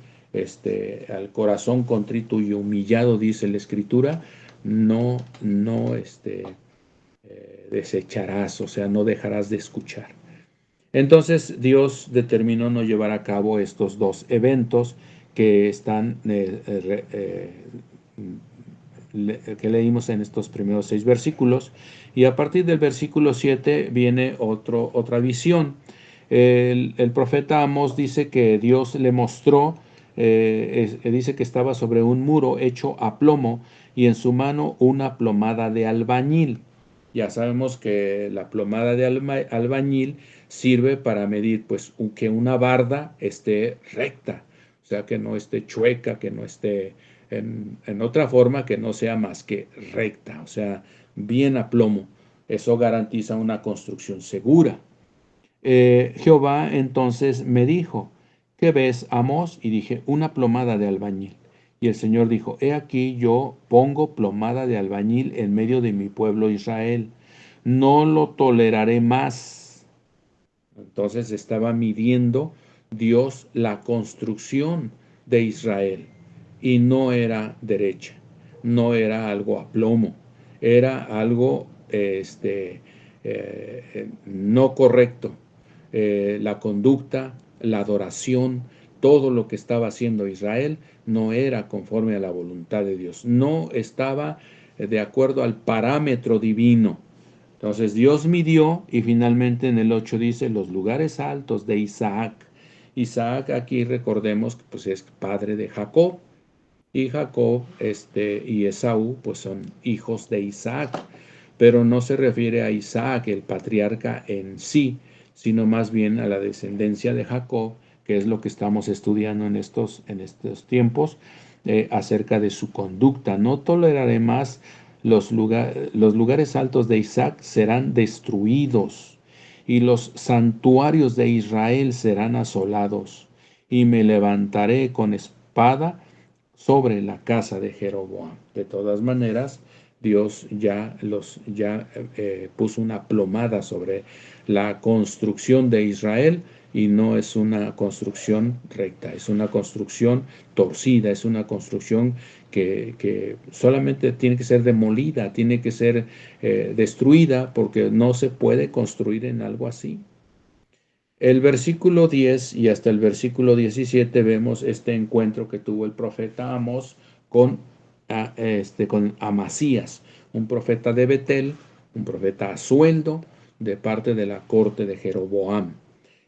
Speaker 5: al corazón contrito y humillado, dice la Escritura, no desecharás, o sea, no dejarás de escuchar. Entonces Dios determinó no llevar a cabo estos dos eventos que están que leímos en estos primeros 6 versículos, y a partir del versículo 7 viene otra visión. El profeta Amós dice que Dios le mostró, dice que estaba sobre un muro hecho a plomo y en su mano una plomada de albañil. Ya sabemos que la plomada de albañil sirve para medir pues que una barda esté recta, o sea, que no esté chueca, que no esté en otra forma que no sea más que recta, o sea, bien a plomo. Eso garantiza una construcción segura. Jehová entonces me dijo, ¿qué ves, Amós? Y dije, una plomada de albañil. Y el Señor dijo, he aquí yo pongo plomada de albañil en medio de mi pueblo Israel. No lo toleraré más. Entonces estaba midiendo Dios la construcción de Israel y no era derecha, no era algo a plomo, era algo no correcto. La conducta, la adoración, todo lo que estaba haciendo Israel no era conforme a la voluntad de Dios, no estaba de acuerdo al parámetro divino. Entonces Dios midió y finalmente en el 8 dice los lugares altos de Isaac. Isaac aquí recordemos que pues es padre de Jacob, y Jacob y Esaú pues son hijos de Isaac, pero no se refiere a Isaac, el patriarca en sí, sino más bien a la descendencia de Jacob, que es lo que estamos estudiando en estos tiempos, acerca de su conducta. No toleraré más los lugares altos de Isaac serán destruidos y los santuarios de Israel serán asolados y me levantaré con espada sobre la casa de Jeroboam. De todas maneras, Dios ya puso una plomada sobre la construcción de Israel y no es una construcción recta, es una construcción torcida, es una construcción que solamente tiene que ser demolida, tiene que ser destruida porque no se puede construir en algo así. El versículo 10 y hasta el versículo 17 vemos este encuentro que tuvo el profeta Amós con Amasías, un profeta de Betel, un profeta a sueldo de parte de la corte de Jeroboam.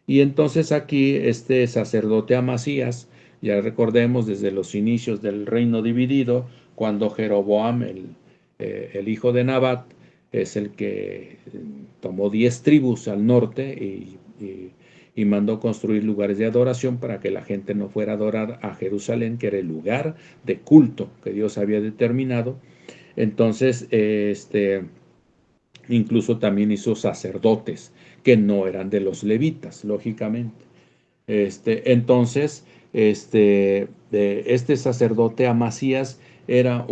Speaker 5: Y entonces aquí este sacerdote Amasías, ya recordemos desde los inicios del reino dividido, cuando Jeroboam, el hijo de Nabat, es el que tomó 10 tribus al norte y mandó construir lugares de adoración para que la gente no fuera a adorar a Jerusalén, que era el lugar de culto que Dios había determinado. Entonces, incluso también hizo sacerdotes que no eran de los levitas, lógicamente. Entonces, este sacerdote Amasías era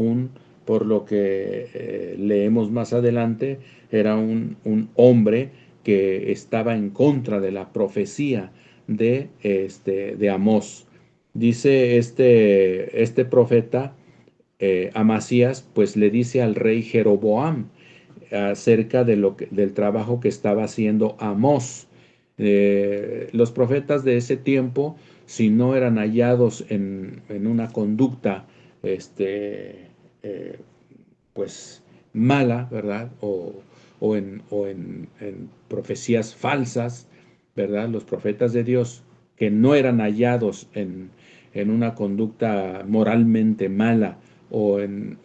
Speaker 5: por lo que leemos más adelante, era un hombre que estaba en contra de la profecía de Amós. Dice este profeta Amasías, pues le dice al rey Jeroboam acerca del trabajo que estaba haciendo Amós. Los profetas de ese tiempo, si no eran hallados en una conducta pues mala, ¿verdad? O en profecías falsas, ¿verdad? Los profetas de Dios que no eran hallados en una conducta moralmente mala o en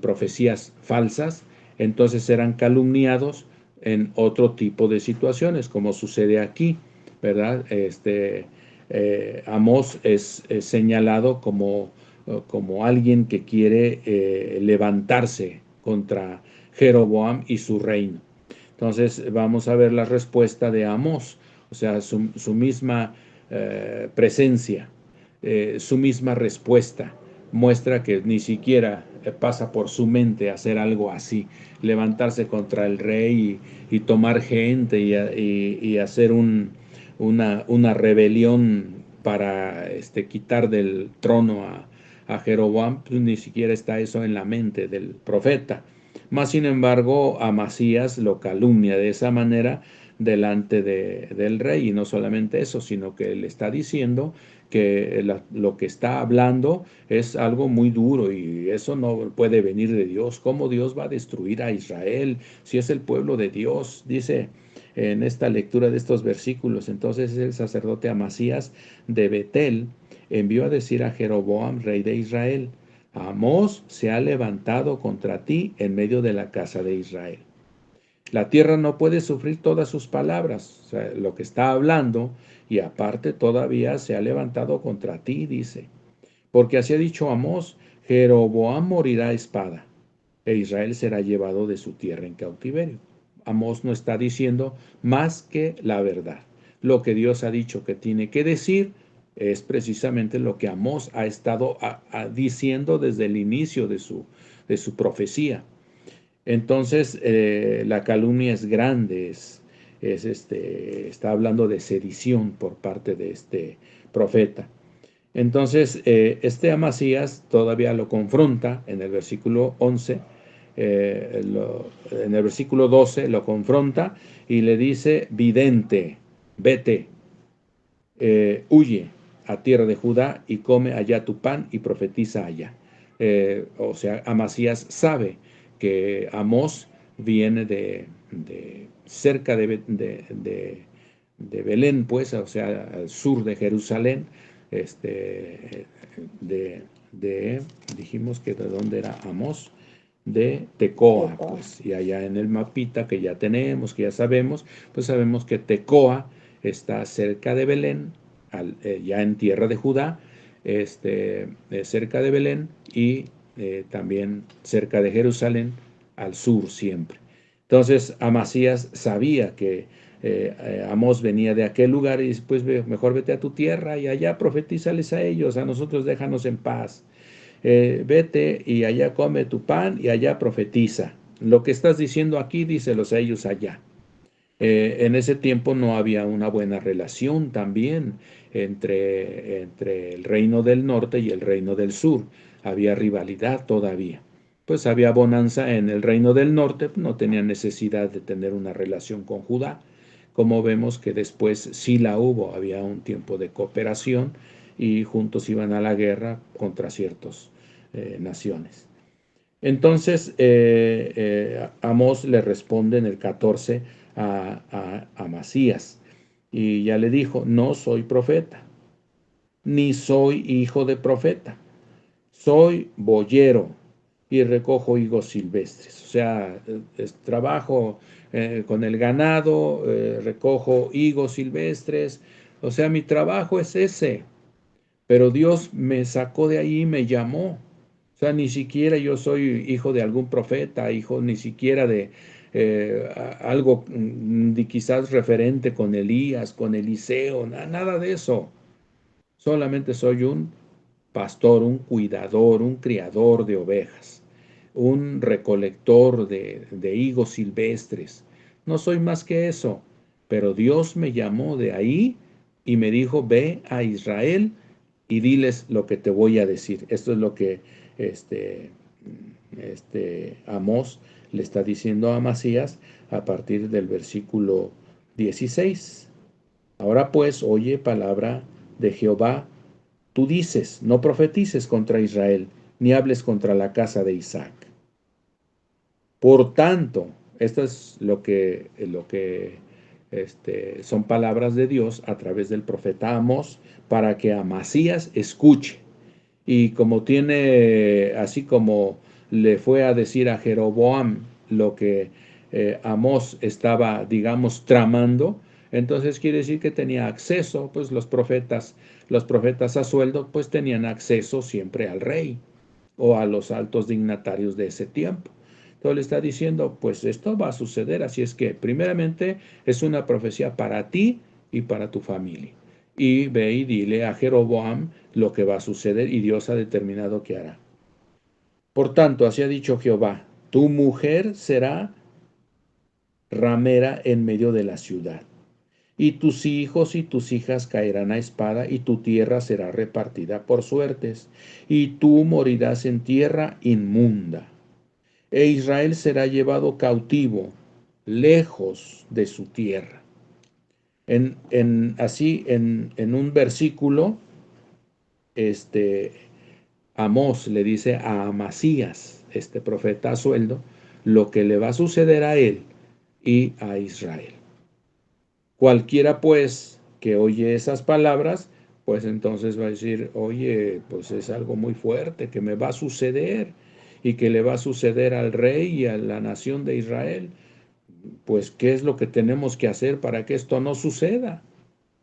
Speaker 5: profecías falsas, entonces eran calumniados en otro tipo de situaciones, como sucede aquí, ¿verdad? Amós es señalado como alguien que quiere levantarse contra Jeroboam y su reino. Entonces vamos a ver la respuesta de Amós, o sea, su misma presencia, su misma respuesta muestra que ni siquiera pasa por su mente hacer algo así, levantarse contra el rey y tomar gente y hacer una rebelión para quitar del trono a Jeroboam. Pues ni siquiera está eso en la mente del profeta. Más sin embargo, Amasías lo calumnia de esa manera delante del rey, y no solamente eso, sino que le está diciendo que lo que está hablando es algo muy duro y eso no puede venir de Dios. ¿Cómo Dios va a destruir a Israel si es el pueblo de Dios? Dice en esta lectura de estos versículos. Entonces el sacerdote Amasías de Betel envió a decir a Jeroboam, rey de Israel: Amós se ha levantado contra ti en medio de la casa de Israel. La tierra no puede sufrir todas sus palabras, o sea, lo que está hablando, y aparte todavía se ha levantado contra ti, dice. Porque así ha dicho Amós: Jeroboam morirá a espada, e Israel será llevado de su tierra en cautiverio. Amós no está diciendo más que la verdad. Lo que Dios ha dicho que tiene que decir es precisamente lo que Amós ha estado diciendo desde el inicio de su profecía. Entonces, la calumnia es grande, está hablando de sedición por parte de este profeta. Entonces, este Amasías todavía lo confronta en el versículo 11, en el versículo 12 lo confronta y le dice: vidente, vete, huye a tierra de Judá y come allá tu pan y profetiza allá. O sea, Amasías sabe que Amós viene de cerca de Belén, pues, o sea, al sur de Jerusalén, dijimos que de dónde era Amós, de Tecoa, pues, y allá en el mapita que ya tenemos, que ya sabemos, pues sabemos que Tecoa está cerca de Belén, ya en tierra de Judá, cerca de Belén y también cerca de Jerusalén, al sur siempre. Entonces Amasías sabía que Amós venía de aquel lugar y después mejor vete a tu tierra y allá profetízales a ellos, a nosotros déjanos en paz. Vete y allá come tu pan y allá profetiza. Lo que estás diciendo aquí, díselos a ellos allá. En ese tiempo no había una buena relación también entre el reino del norte y el reino del sur. Había rivalidad todavía. Pues había bonanza en el reino del norte, no tenía necesidad de tener una relación con Judá. Como vemos que después sí la hubo, había un tiempo de cooperación y juntos iban a la guerra contra ciertas naciones. Entonces Amós le responde en el 14 a Amasías y ya le dijo: no soy profeta, ni soy hijo de profeta, soy boyero y recojo higos silvestres. O sea, trabajo con el ganado, recojo higos silvestres, o sea, mi trabajo es ese, pero Dios me sacó de ahí y me llamó. O sea, ni siquiera yo soy hijo de algún profeta, hijo ni siquiera de algo quizás referente con Elías, con Eliseo, nada de eso. Solamente soy un pastor, un cuidador, un criador de ovejas, un recolector de higos silvestres. No soy más que eso, pero Dios me llamó de ahí y me dijo: ve a Israel y diles lo que te voy a decir. Esto es lo que Amós le está diciendo a Amasías a partir del versículo 16. Ahora pues, oye palabra de Jehová. Tú dices: no profetices contra Israel, ni hables contra la casa de Isaac. Por tanto, esto es lo que son palabras de Dios a través del profeta Amós, para que Amasías escuche. Y como tiene, así como le fue a decir a Jeroboam lo que Amós estaba, digamos, tramando, Entonces quiere decir que tenía acceso, pues los profetas a sueldo, pues tenían acceso siempre al rey o a los altos dignatarios de ese tiempo. Entonces le está diciendo, pues esto va a suceder, así es que primeramente es una profecía para ti y para tu familia. Y ve y dile a Jeroboam lo que va a suceder y Dios ha determinado qué hará. Por tanto, así ha dicho Jehová, tu mujer será ramera en medio de la ciudad, y tus hijos y tus hijas caerán a espada, y tu tierra será repartida por suertes, y tú morirás en tierra inmunda. E Israel será llevado cautivo, lejos de su tierra. En un versículo, Amós le dice a Amasías, este profeta a sueldo, lo que le va a suceder a él y a Israel. Cualquiera pues que oye esas palabras, pues entonces va a decir, oye, pues es algo muy fuerte que me va a suceder y que le va a suceder al rey y a la nación de Israel. Pues, ¿qué es lo que tenemos que hacer para que esto no suceda?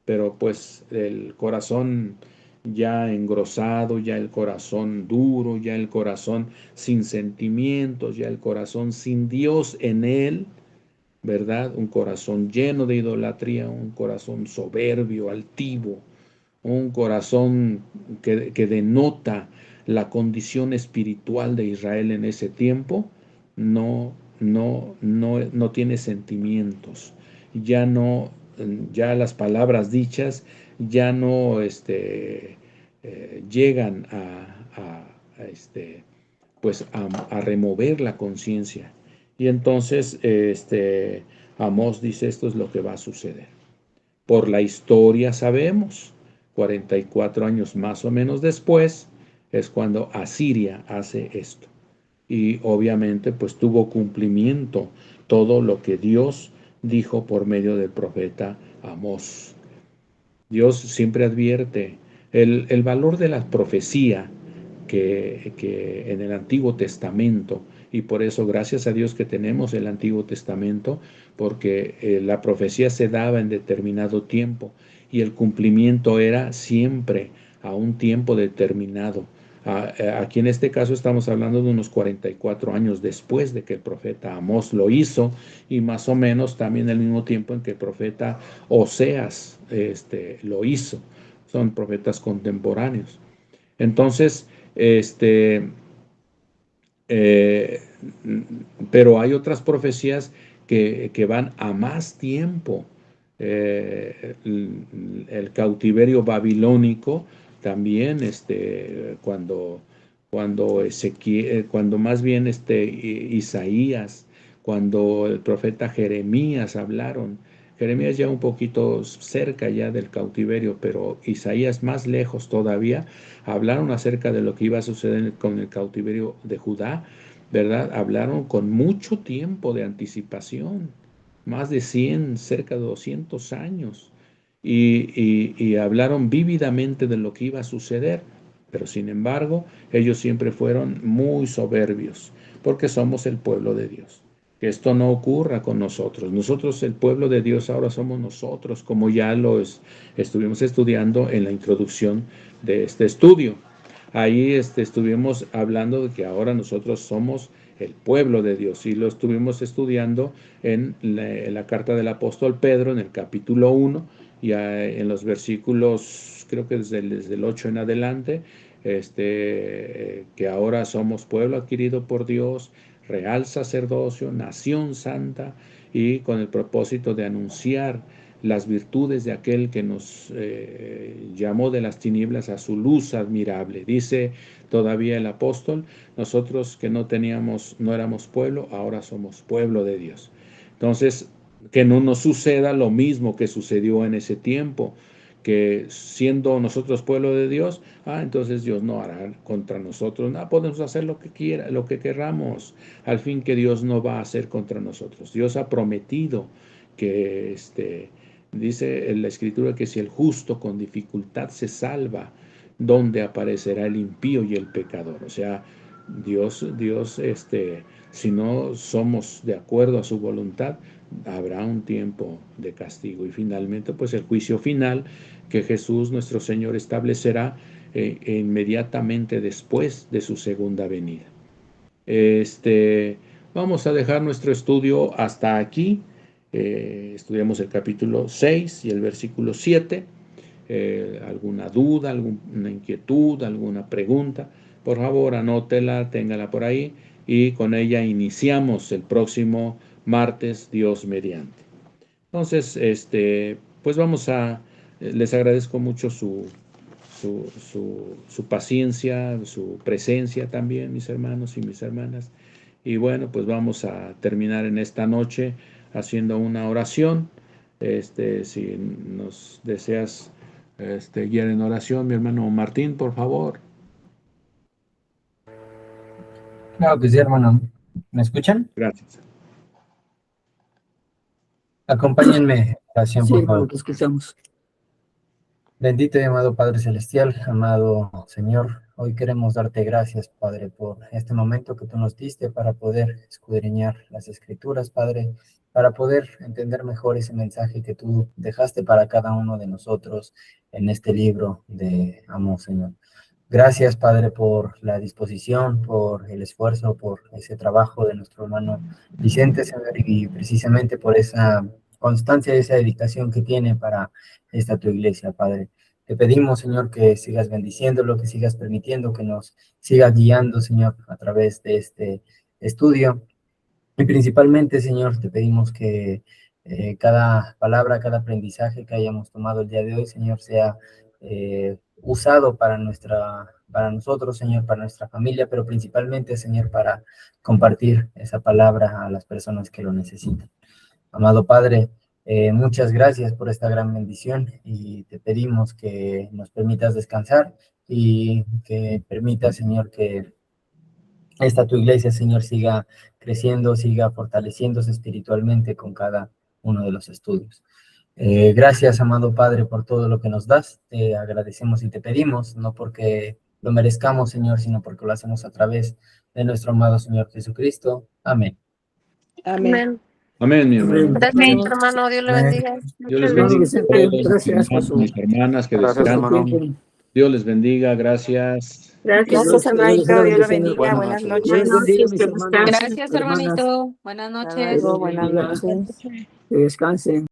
Speaker 5: Pero pues el corazón ya engrosado, ya el corazón duro, ya el corazón sin sentimientos, ya el corazón sin Dios en él, ¿verdad? Un corazón lleno de idolatría, un corazón soberbio, altivo, un corazón que denota la condición espiritual de Israel en ese tiempo, no tiene sentimientos, ya no, ya las palabras dichas ya no llegan pues a remover la conciencia. Y entonces Amós dice, esto es lo que va a suceder. Por la historia sabemos, 44 años más o menos después, es cuando Asiria hace esto. Y obviamente pues tuvo cumplimiento todo lo que Dios dijo por medio del profeta Amós. Dios siempre advierte el valor de la profecía que en el Antiguo Testamento, y por eso gracias a Dios que tenemos el Antiguo Testamento, porque la profecía se daba en determinado tiempo y el cumplimiento era siempre a un tiempo determinado. Aquí en este caso estamos hablando de unos 44 años después de que el profeta Amós lo hizo y más o menos también el mismo tiempo en que el profeta Oseas lo hizo. Son profetas contemporáneos. Entonces, pero hay otras profecías que van a más tiempo. El cautiverio babilónico también, cuando más bien Isaías, cuando el profeta Jeremías hablaron. Jeremías ya un poquito cerca ya del cautiverio, pero Isaías más lejos todavía, hablaron acerca de lo que iba a suceder con el cautiverio de Judá, ¿verdad? Hablaron con mucho tiempo de anticipación, más de 100, cerca de 200 años, y hablaron vívidamente de lo que iba a suceder, pero sin embargo, ellos siempre fueron muy soberbios, porque somos el pueblo de Dios. Que esto no ocurra con nosotros. Nosotros, el pueblo de Dios, ahora somos nosotros, como ya estuvimos estudiando en la introducción de este estudio. Ahí estuvimos hablando de que ahora nosotros somos el pueblo de Dios y lo estuvimos estudiando en la carta del apóstol Pedro en el capítulo 1 y en los versículos, creo que desde el 8 en adelante, que ahora somos pueblo adquirido por Dios, real sacerdocio, nación santa, y con el propósito de anunciar las virtudes de aquel que nos llamó de las tinieblas a su luz admirable. Dice todavía el apóstol, nosotros que no éramos pueblo, ahora somos pueblo de Dios. Entonces, que no nos suceda lo mismo que sucedió en ese tiempo, que siendo nosotros pueblo de Dios, entonces Dios no hará contra nosotros, podemos hacer lo que quiera, lo que querramos, al fin que Dios no va a hacer contra nosotros. Dios ha prometido que dice en la Escritura que si el justo con dificultad se salva, ¿dónde aparecerá el impío y el pecador? O sea, Dios, si no somos de acuerdo a su voluntad, habrá un tiempo de castigo y finalmente pues el juicio final que Jesús nuestro Señor establecerá inmediatamente después de su segunda venida. Vamos a dejar nuestro estudio hasta aquí. Estudiamos el capítulo 6 y el versículo 7. ¿Alguna duda, alguna inquietud, alguna pregunta? Por favor, anótela, téngala por ahí y con ella iniciamos el próximo martes, Dios mediante. Entonces, pues les agradezco mucho su paciencia, su presencia también, mis hermanos y mis hermanas. Y bueno, pues vamos a terminar en esta noche haciendo una oración. Si nos deseas guiar en oración, mi hermano Martín, por favor.
Speaker 6: Claro que sí, hermano. ¿Me escuchan?
Speaker 5: Gracias.
Speaker 6: Acompáñenme en oración, por
Speaker 3: Sí,
Speaker 6: favor.
Speaker 3: te escuchamos.
Speaker 6: Bendito y amado Padre Celestial, amado Señor, hoy queremos darte gracias, Padre, por este momento que tú nos diste para poder escudriñar las Escrituras, Padre, para poder entender mejor ese mensaje que tú dejaste para cada uno de nosotros en este libro de Amor, Señor. Gracias, Padre, por la disposición, por el esfuerzo, por ese trabajo de nuestro hermano Vicente, Señor, y precisamente por esa constancia y esa dedicación que tiene para esta tu iglesia, Padre. Te pedimos, Señor, que sigas bendiciéndolo, que sigas permitiendo que nos siga guiando, Señor, a través de este estudio. Y principalmente, Señor, te pedimos que cada palabra, cada aprendizaje que hayamos tomado el día de hoy, Señor, sea usado para nosotros, Señor, para nuestra familia, pero principalmente, Señor, para compartir esa palabra a las personas que lo necesitan. Amado Padre, muchas gracias por esta gran bendición y te pedimos que nos permitas descansar y que permitas, Señor, que esta tu iglesia, Señor, siga creciendo, siga fortaleciéndose espiritualmente con cada uno de los estudios. Gracias, amado Padre, por todo lo que nos das. Te agradecemos y te pedimos, no porque lo merezcamos, Señor, sino porque lo hacemos a través de nuestro amado Señor Jesucristo. Amén.
Speaker 7: Amén.
Speaker 5: Amén, mi hermano.
Speaker 7: Gracias, hermano. Dios le bendiga.
Speaker 5: Dios les
Speaker 3: Hermano
Speaker 5: bendiga a
Speaker 3: Vicente,
Speaker 5: todos, mis
Speaker 3: gracias por
Speaker 5: hermanos,
Speaker 3: su
Speaker 5: mis hermanas, que
Speaker 1: Gracias,
Speaker 5: descansen.
Speaker 1: hermano.
Speaker 5: Dios les bendiga, gracias.
Speaker 7: Gracias, hermanito. Dios lo bendiga.
Speaker 1: Buenas
Speaker 7: Buenas
Speaker 1: noches.
Speaker 3: Dios
Speaker 7: noches.
Speaker 3: bendiga,
Speaker 4: Noches,
Speaker 3: mis
Speaker 4: que
Speaker 3: hermanos.
Speaker 4: descansen.
Speaker 7: Gracias,
Speaker 3: Hermanas,
Speaker 7: hermanito. Buenas noches.
Speaker 3: Dios
Speaker 7: Buenas
Speaker 3: bendiga.
Speaker 7: noches.
Speaker 3: Que descansen.